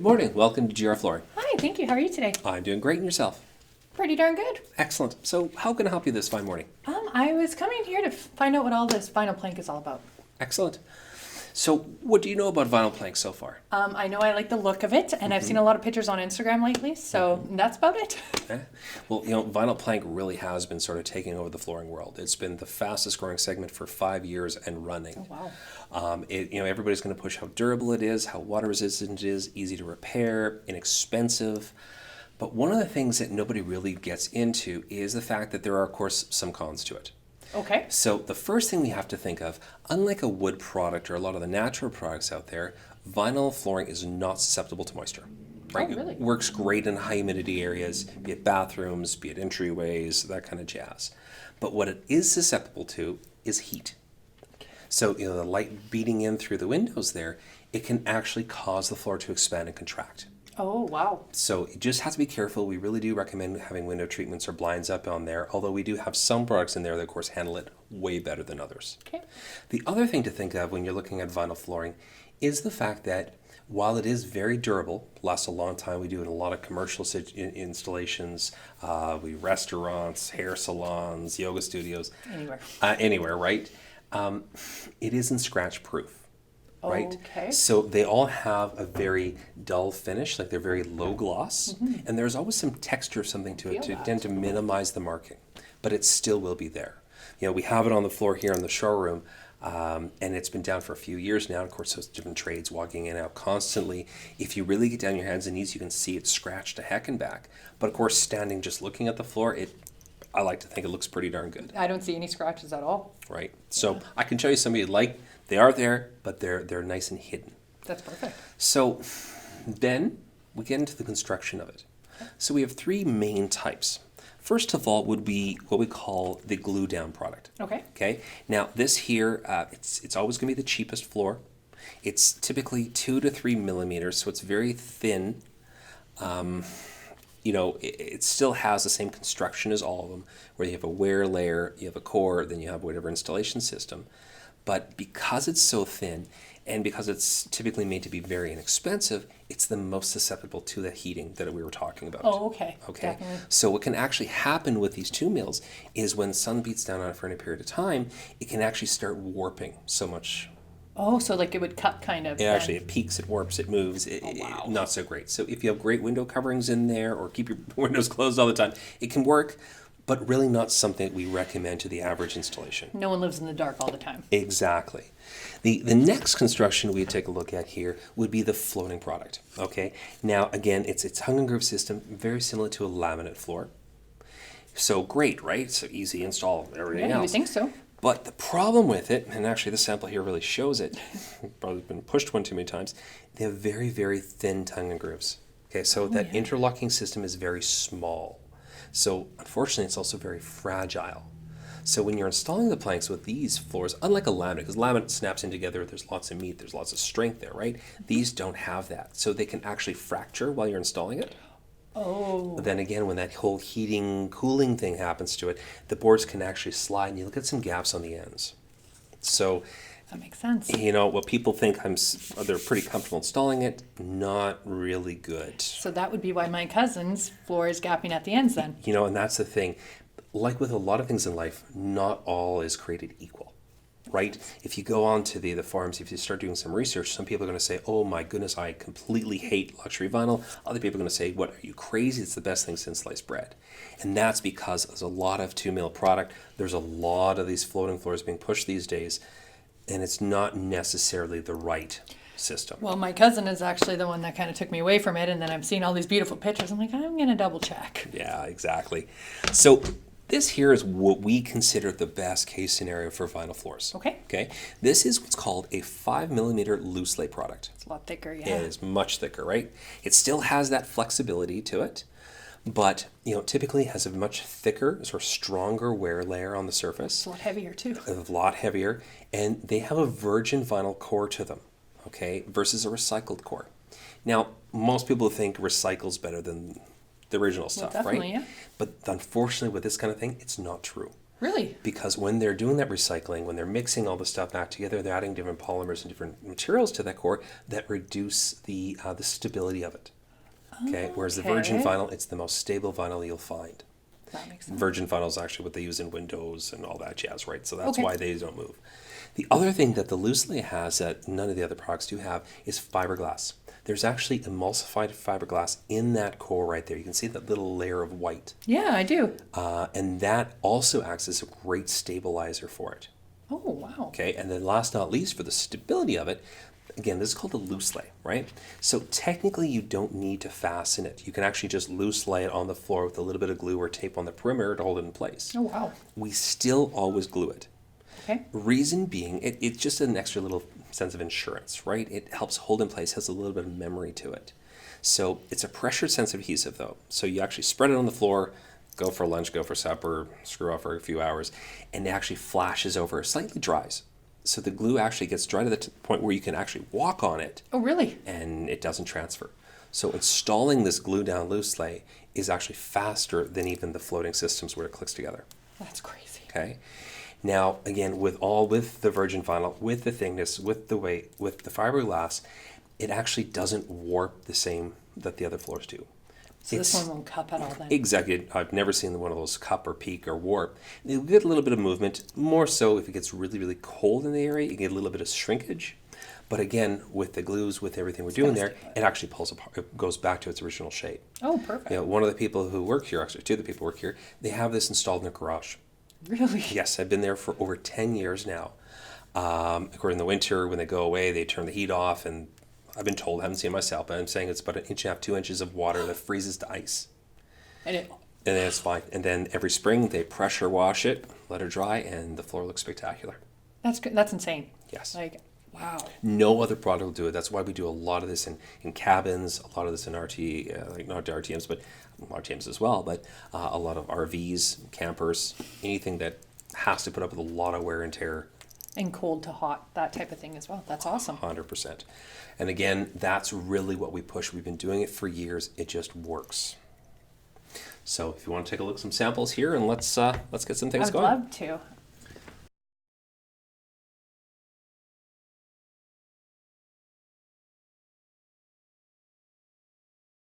Good morning. Welcome to GR Flooring. Hi, thank you. How are you today? I'm doing great, and yourself? Pretty darn good. Excellent. So how can I help you this fine morning? I was coming here to find out what all this vinyl plank is all about. Excellent. So what do you know about vinyl plank so far? I know I like the look of it, and I've seen a lot of pictures on Instagram lately, so that's about it. Okay. Well, vinyl plank really has been sort of taking over the flooring world. It's been the fastest growing segment for 5 years and running. Oh, wow. Everybody's going to push how durable it is, how water resistant it is, easy to repair, inexpensive. But one of the things that nobody really gets into is the fact that there are, of course, some cons to it. Okay. So the first thing we have to think of, unlike a wood product or a lot of the natural products out there, vinyl flooring is not susceptible to moisture. Right? Oh, really? It works great in high humidity areas, be it bathrooms, be it entryways, that kind of jazz. But what it is susceptible to is heat. So, the light beating in through the windows there, it can actually cause the floor to expand and contract. Oh, wow. So you just have to be careful. We really do recommend having window treatments or blinds up on there, although we do have some products in there that, of course, handle it way better than others. Okay. The other thing to think of when you're looking at vinyl flooring is the fact that while it is very durable, lasts a long time, we do it in a lot of commercial installations, restaurants, hair salons, yoga studios. Anywhere, right? It isn't scratch proof. Right? Okay. So they all have a very dull finish, like they're very low gloss, and there's always some texture of something to it to tend to minimize the marking, but it still will be there. We have it on the floor here in the showroom, and it's been down for a few years now. Of course, there's different trades walking in and out constantly. If you really get down your hands and knees, you can see it scratched to heck and back. But of course, standing just looking at the floor, I like to think it looks pretty darn good. I don't see any scratches at all. Right. So I can show you some you'd like. They are there, but they're nice and hidden. That's perfect. So then we get into the construction of it. So we have 3 main types. First of all would be what we call the glue down product. Okay. Now this here, it's always going to be the cheapest floor. It's typically 2 to 3 millimeters, so it's very thin. It still has the same construction as all of them, where you have a wear layer, you have a core, then you have whatever installation system. But because it's so thin, and because it's typically made to be very inexpensive, it's the most susceptible to the heating that we were talking about. Oh, okay. Okay. Definitely. So what can actually happen with these 2 mils is when the sun beats down on it for any period of time, it can actually start warping so much. Oh, so like it would cut kind of. It peaks, it warps, it moves. Wow. Not so great. So if you have great window coverings in there or keep your windows closed all the time, it can work, but really not something that we recommend to the average installation. No one lives in the dark all the time. Exactly. The next construction we take a look at here would be the floating product. Okay. Now again, it's hung and groove system, very similar to a laminate floor. So great, right? So easy install, everything else. You would think so. But the problem with it, and actually the sample here really shows it, probably been pushed one too many times, they have very, very thin tongue and grooves. Okay, so that interlocking system is very small. So unfortunately, it's also very fragile. So when you're installing the planks with these floors, unlike a laminate, because laminate snaps in together, there's lots of meat, there's lots of strength there, right? These don't have that. So they can actually fracture while you're installing it. Oh. But then again, when that whole heating, cooling thing happens to it, the boards can actually slide, and you look at some gaps on the ends. So that makes sense. What people think they're pretty comfortable installing it, not really good. So that would be why my cousin's floor is gapping at the ends then. And that's the thing. Like with a lot of things in life, not all is created equal, right? If you go on to the forums, if you start doing some research, some people are going to say, oh my goodness, I completely hate luxury vinyl. Other people are going to say, what, are you crazy? It's the best thing since sliced bread. And that's because there's a lot of 2 mil product. There's a lot of these floating floors being pushed these days, and it's not necessarily the right system. Well, my cousin is actually the one that kind of took me away from it, and then I'm seeing all these beautiful pictures. I'm like, I'm going to double check. Yeah, exactly. So this here is what we consider the best case scenario for vinyl floors. Okay. This is what's called a 5 millimeter loose lay product. It's a lot thicker, yeah. It is much thicker, right? It still has that flexibility to it, but typically has a much thicker, sort of stronger wear layer on the surface. It's a lot heavier too. A lot heavier, and they have a virgin vinyl core to them, okay, versus a recycled core. Now, most people think recycle's better than the original stuff, definitely, right? Yeah. But unfortunately, with this kind of thing, it's not true. Really? Because when they're doing that recycling, when they're mixing all the stuff back together, they're adding different polymers and different materials to that core that reduce the stability of it. Okay. Whereas the virgin Okay. vinyl, it's the most stable vinyl you'll find. That makes sense. Virgin vinyl is actually what they use in windows and all that jazz, right? So that's Okay. why they don't move. The other thing that the loose lay has that none of the other products do have is fiberglass. There's actually emulsified fiberglass in that core right there. You can see that little layer of white. Yeah, I do. And that also acts as a great stabilizer for it. Oh, wow. Okay, and then last not least, for the stability of it, again, this is called a loose lay, right? So technically you don't need to fasten it. You can actually just loose lay it on the floor with a little bit of glue or tape on the perimeter to hold it in place. Oh, wow. We still always glue it. Okay. Reason being, it's just an extra little sense of insurance, right? It helps hold in place, has a little bit of memory to it. So it's a pressure-sensitive adhesive, though. So you actually spread it on the floor, go for lunch, go for supper, screw off for a few hours, and it actually flashes over, slightly dries. So the glue actually gets dry to the point where you can actually walk on it, Oh, really? and it doesn't transfer. So installing this glue down loose lay is actually faster than even the floating systems where it clicks together. That's crazy. Okay. Now, again, with the virgin vinyl, with the thickness, with the weight, with the fiberglass, it actually doesn't warp the same that the other floors do. So this one won't cup at all then? Exactly. I've never seen one of those cup or peak or warp. You'll get a little bit of movement, more so if it gets really, really cold in the area, you get a little bit of shrinkage. But again, with the glues, with everything we're doing there, it actually pulls apart. It goes back to its original shape. Oh, perfect. You know, one of the people who work here, actually two of the people who work here, they have this installed in their garage. Really? Yes, I've been there for over 10 years now. Of course, in the winter, when they go away, they turn the heat off, and I've been told, I haven't seen it myself, but I'm saying it's about 1.5 inches, 2 inches of water that freezes to ice. And And then it's fine. And then every spring, they pressure wash it, let it dry, and the floor looks spectacular. that's good. That's insane. Yes. Like, wow. No other product will do it. That's why we do a lot of this in cabins, a lot of this in RT, like not RTMs, but RTMs as well, but a lot of RVs, campers, anything that has to put up with a lot of wear and tear. And cold to hot, that type of thing as well. That's awesome. 100%. And again, that's really what we push. We've been doing it for years. It just works. So if you want to take a look at some samples here, and let's get some things I'd going. love to.